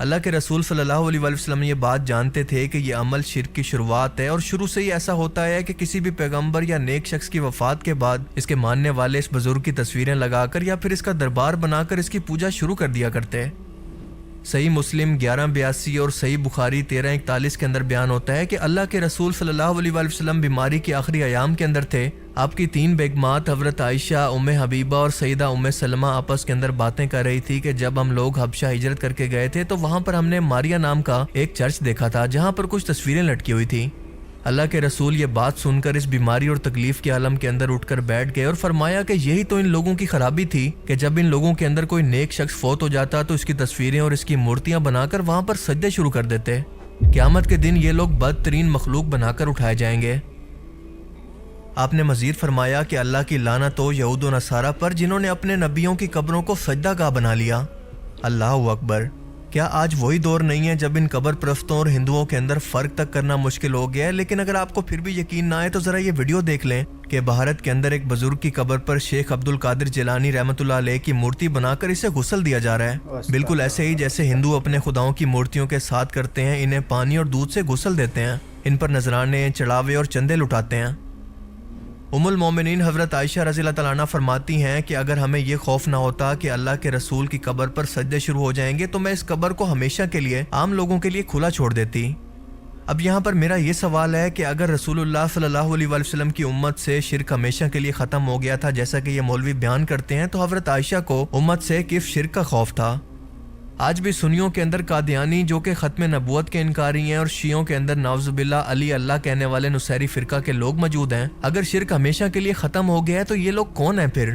اللہ کے رسول صلی اللہ علیہ وسلم یہ بات جانتے تھے کہ یہ عمل شرک کی شروعات ہے، اور شروع سے ہی ایسا ہوتا ہے کہ کسی بھی پیغمبر یا نیک شخص کی وفات کے بعد اس کے ماننے والے اس بزرگ کی تصویریں لگا کر یا پھر اس کا دربار بنا کر اس کی پوجا شروع کر دیا کرتے۔ صحیح مسلم 1182 اور صحیح بخاری 1341 کے اندر بیان ہوتا ہے کہ اللہ کے رسول صلی اللہ علیہ وسلم بیماری کے آخری ایام کے اندر تھے۔ آپ کی 3 بیگمات حضرت عائشہ، ام حبیبہ اور سیدہ ام سلمہ آپس کے اندر باتیں کر رہی تھی کہ جب ہم لوگ حبشہ ہجرت کر کے گئے تھے تو وہاں پر ہم نے ماریا نام کا ایک چرچ دیکھا تھا جہاں پر کچھ تصویریں لٹکی ہوئی تھی۔ اللہ کے رسول یہ بات سن کر اس بیماری اور تکلیف کے عالم کے اندر اٹھ کر بیٹھ گئے اور فرمایا کہ یہی تو ان لوگوں کی خرابی تھی کہ جب ان لوگوں کے اندر کوئی نیک شخص فوت ہو جاتا تو اس کی تصویریں اور اس کی مورتیاں بنا کر وہاں پر سجدے شروع کر دیتے۔ قیامت کے دن یہ لوگ بدترین مخلوق بنا کر اٹھائے جائیں گے۔ آپ نے مزید فرمایا کہ اللہ کی لعنت ہو یہود و نصارہ پر جنہوں نے اپنے نبیوں کی قبروں کو سجدہ گاہ بنا لیا۔ اللہ اکبر! کیا آج وہی دور نہیں ہے جب ان قبر پرستوں اور ہندوؤں کے اندر فرق تک کرنا مشکل ہو گیا ہے؟ لیکن اگر آپ کو پھر بھی یقین نہ آئے تو ذرا یہ ویڈیو دیکھ لیں کہ بھارت کے اندر ایک بزرگ کی قبر پر شیخ عبد القادر جیلانی رحمۃ اللہ علیہ کی مورتی بنا کر اسے غسل دیا جا رہا ہے، بالکل ایسے ہی جیسے ہندو اپنے خداؤں کی مورتیوں کے ساتھ کرتے ہیں، انہیں پانی اور دودھ سے غسل دیتے ہیں، ان پر نذرانے، چڑھاوے اور چندے لٹاتے ہیں۔ ام المومنین حضرت عائشہ رضی اللہ تعالیٰ عنہ فرماتی ہیں کہ اگر ہمیں یہ خوف نہ ہوتا کہ اللہ کے رسول کی قبر پر سجدے شروع ہو جائیں گے تو میں اس قبر کو ہمیشہ کے لیے عام لوگوں کے لیے کھلا چھوڑ دیتی۔ اب یہاں پر میرا یہ سوال ہے کہ اگر رسول اللہ صلی اللہ علیہ وسلم کی امت سے شرک ہمیشہ کے لیے ختم ہو گیا تھا جیسا کہ یہ مولوی بیان کرتے ہیں، تو حضرت عائشہ کو امت سے کس شرک کا خوف تھا؟ آج بھی سنیوں کے اندر قادیانی جو کہ ختم نبوت کے انکاری ہیں اور شیعوں کے اندر نعوذ باللہ علی اللہ کہنے والے نصیری فرقہ کے لوگ موجود ہیں۔ اگر شرک ہمیشہ کے لیے ختم ہو گیا ہے تو یہ لوگ کون ہیں پھر؟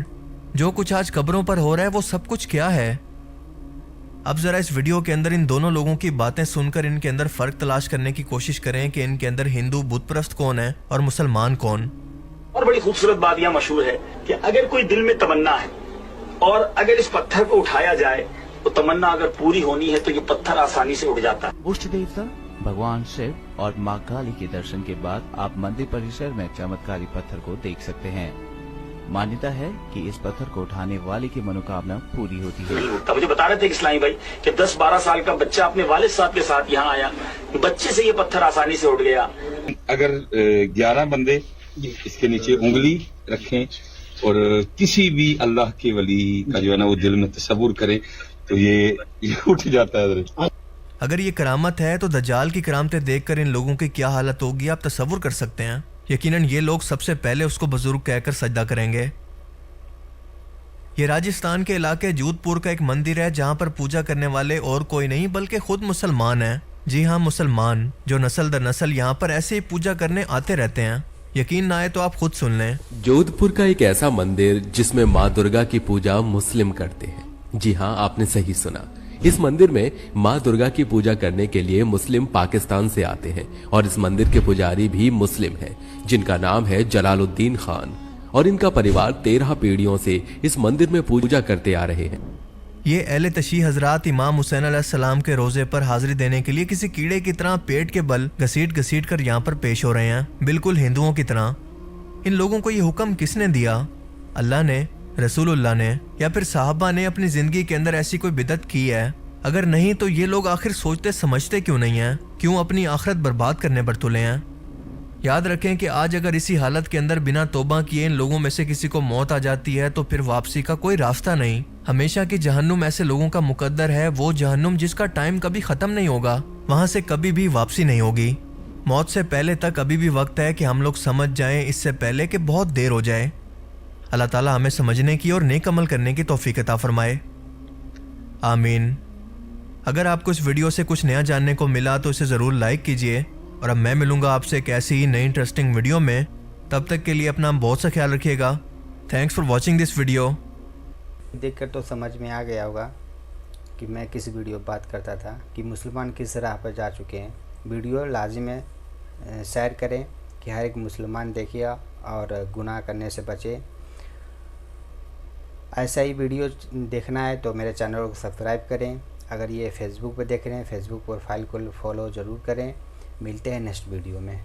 جو کچھ آج قبروں پر ہو رہا ہے وہ سب کچھ کیا ہے؟ اب ذرا اس ویڈیو کے اندر ان دونوں لوگوں کی باتیں سن کر ان کے اندر فرق تلاش کرنے کی کوشش کریں کہ ان کے اندر ہندو بت پرست کون ہے اور مسلمان کون۔ اور بڑی خوبصورت بات یہ مشہور ہے کہ اگر کوئی دل میں تمنا ہے اور اگر اس پتھر کو اٹھایا جائے تو تمنا اگر پوری ہونی ہے تو یہ پتھر آسانی سے اٹھ جاتا ہے۔ اشٹ دیوتا بھگوان شیو اور ماں کالی کے درشن کے بعد آپ مندر پریسر میں چمتکاری پتھر کو دیکھ سکتے ہیں۔ مانیتا ہے کہ اس پتھر کو اٹھانے والے کی منوکامنا پوری ہوتی ہے۔ مجھے بتا رہے تھے اسلامی بھائی کہ 10-12 سال کا بچہ اپنے والد صاحب کے ساتھ یہاں آیا، بچے سے یہ پتھر آسانی سے اٹھ گیا۔ اگر 11 بندے اس کے نیچے انگلی رکھیں اور کسی بھی اللہ کے ولی کا جو ہے نا وہ دل میں تصور کریں تو یہ اٹھ جاتا ہے۔ اگر یہ کرامت ہے تو دجال کی کرامتیں دیکھ کر ان لوگوں کی کیا حالت ہوگی آپ تصور کر سکتے ہیں۔ یقیناً یہ لوگ سب سے پہلے اس کو بزرگ کہہ کر سجدہ کریں گے۔ یہ راجستھان کے علاقے جودھ پور کا ایک مندر ہے جہاں پر پوجا کرنے والے اور کوئی نہیں بلکہ خود مسلمان ہیں۔ جی ہاں، مسلمان جو نسل در نسل یہاں پر ایسے ہی پوجا کرنے آتے رہتے ہیں۔ یقین نہ آئے تو آپ خود سن لیں۔ جودھ پور کا ایک ایسا مندر جس میں ماں درگا کی پوجا مسلم کرتے ہیں۔ جی ہاں، آپ نے صحیح سنا، اس مندر میں ماں درگا کی پوجا کرنے کے لیے مسلم پاکستان سے آتے ہیں، اور اس مندر کے پجاری بھی مسلم ہیں جن کا نام ہے جلال الدین خان، اور ان کا پریوار 13 پیڑھیوں سے اس مندر میں پوجا کرتے آ رہے ہیں۔ یہ اہل تشیع حضرات امام حسین علیہ السلام کے روزے پر حاضری دینے کے لیے کسی کیڑے کی طرح پیٹ کے بل گھسیٹ گھسیٹ کر یہاں پر پیش ہو رہے ہیں، بالکل ہندوؤں کی طرح۔ ان لوگوں کو یہ حکم کس نے دیا؟ اللہ نے، رسول اللہ نے، یا پھر صحابہ نے اپنی زندگی کے اندر ایسی کوئی بدعت کی ہے؟ اگر نہیں تو یہ لوگ آخر سوچتے سمجھتے کیوں نہیں ہیں؟ کیوں اپنی آخرت برباد کرنے پر تلے ہیں؟ یاد رکھیں کہ آج اگر اسی حالت کے اندر بنا توبہ کیے ان لوگوں میں سے کسی کو موت آ جاتی ہے تو پھر واپسی کا کوئی راستہ نہیں۔ ہمیشہ کی جہنم ایسے لوگوں کا مقدر ہے، وہ جہنم جس کا ٹائم کبھی ختم نہیں ہوگا، وہاں سے کبھی بھی واپسی نہیں ہوگی۔ موت سے پہلے تک ابھی بھی وقت ہے کہ ہم لوگ سمجھ جائیں، اس سے پہلے کہ بہت دیر ہو جائے۔ اللہ تعالیٰ ہمیں سمجھنے کی اور نیک عمل کرنے کی توفیق عطا فرمائے، آمین۔ اگر آپ کو اس ویڈیو سے کچھ نیا جاننے کو ملا تو اسے ضرور لائک کیجئے، اور اب میں ملوں گا آپ سے ایک ایسی ہی نئی انٹرسٹنگ ویڈیو میں۔ تب تک کے لیے اپنا بہت سا خیال رکھیے گا۔ Thanks for watching this video. دیکھ کر تو سمجھ میں آ گیا ہوگا کہ میں کس ویڈیو بات کرتا تھا کہ مسلمان کس راہ پر جا چکے ہیں۔ ویڈیو لازم ہے شیئر کریں کہ ہر ایک مسلمان دیکھے اور گناہ کرنے سے بچے۔ ایسا ہی ویڈیو دیکھنا ہے تو میرے چینل کو سبسکرائب کریں۔ اگر یہ فیس بک پہ دیکھ رہے ہیں، فیس بک پروفائل کو فالو ضرور کریں۔ ملتے ہیں نیکسٹ ویڈیو میں۔